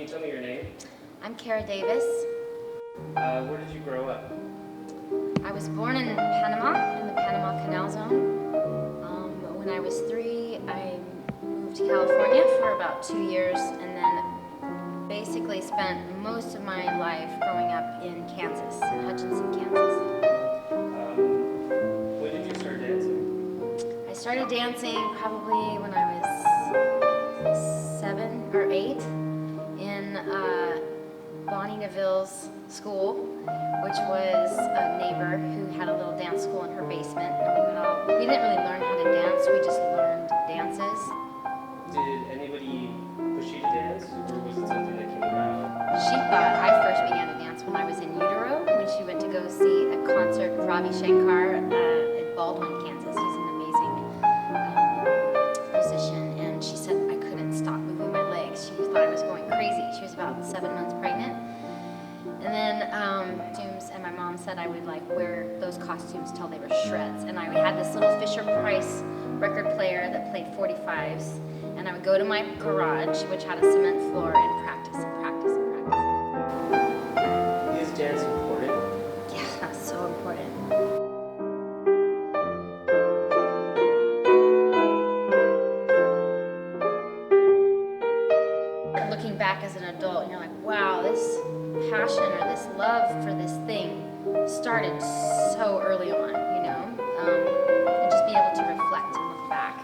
Can you tell me your name? I'm Kara Davis. Where did you grow up? I was born in Panama, in the Panama Canal Zone. When I was 3, I moved to California for about 2 years, and then basically spent most of my life growing up in Kansas, in Hutchinson, Kansas. When did you start dancing? I started dancing probably when I was 7 or 8 in Bonnie Neville's school, which was a neighbor who had a little dance school in her basement. And we didn't really learn how to dance, we just learned dances. Did anybody push you to dance, or was it something that came about? She thought I first began to dance when I was in utero, when she went to go see a concert of Ravi Shankar at Baldwin, Kansas. He's an amazing musician, and she said I couldn't stop moving my legs. She thought I was going crazy. She was about 7 months pregnant. And then and my mom said I would wear those costumes till they were shreds. And I had this little Fisher-Price record player that played 45s, and I would go to my garage, which had a cement floor, and practice and practice and practice. Is dance important? Yeah, that's so important. Looking back as an adult, you're like, wow, this passion or this love for this thing started so early on, and just be able to reflect and look back.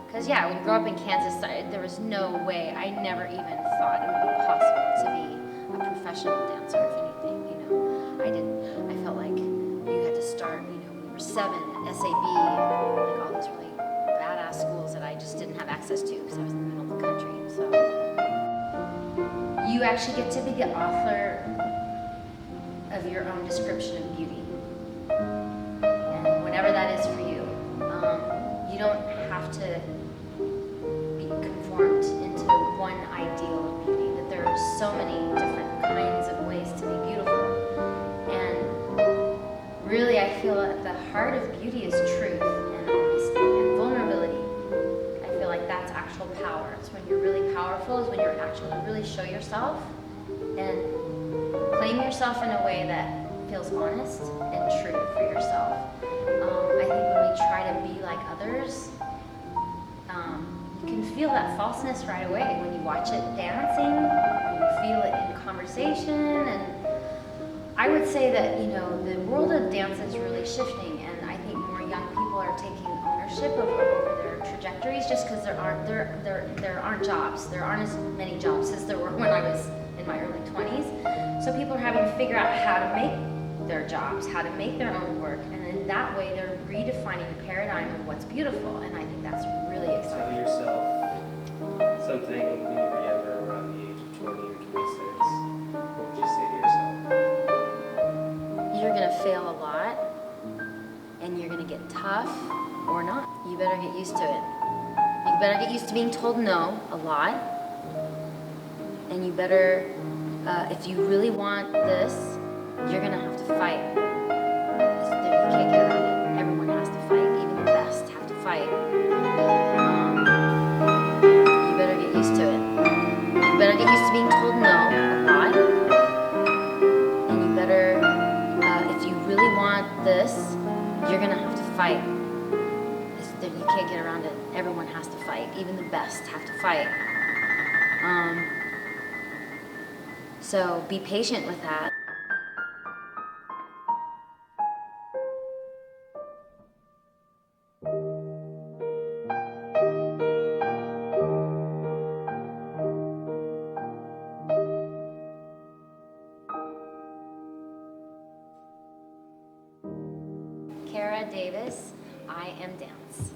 Because yeah, when you grow up in Kansas, there was no way, I never even thought it would be possible to be a professional dancer, if anything, I felt like you had to start, when you were 7 at SAB, and all these really badass schools that I just didn't have access to because I was in the middle of the country, so. You actually get to be the author of your own description of beauty, and whatever that is for you. You don't have to be conformed into one ideal of beauty, that there are so many different kinds of ways to be beautiful. And really, I feel at the heart of beauty is truth and honesty and vulnerability. I feel like that's actual power. It's when you're really powerful, is when you're actually really show yourself and claim yourself in a way that feels honest and true for yourself. I think when we try to be like others, you can feel that falseness right away when you watch it dancing, when you feel it in conversation. And I would say that, the world of dance is really shifting, and I think more young people are taking ownership over their trajectories, just because there aren't jobs. There aren't as many jobs as there were when I was in my early 20s. So people are having to figure out how to make their jobs, how to make their own work, and in that way they're redefining the paradigm of what's beautiful, and I think that's really exciting. Tell yourself something when you were younger, around the age of 20 or 26. What would you say to yourself? You're gonna fail a lot, and you're gonna get tough or not. You better get used to it. You better get used to being told no a lot, and you better, if you really want this, you're gonna have to fight. You can't get around it. Everyone has to fight. Even the best have to fight. You better get used to it. You better get used to being told no a lot, and you better, if you really want this, you're gonna have to fight. You can't get around it. Everyone has to fight. Even the best have to fight. So be patient with that. Kara Davis, IAMDANCE.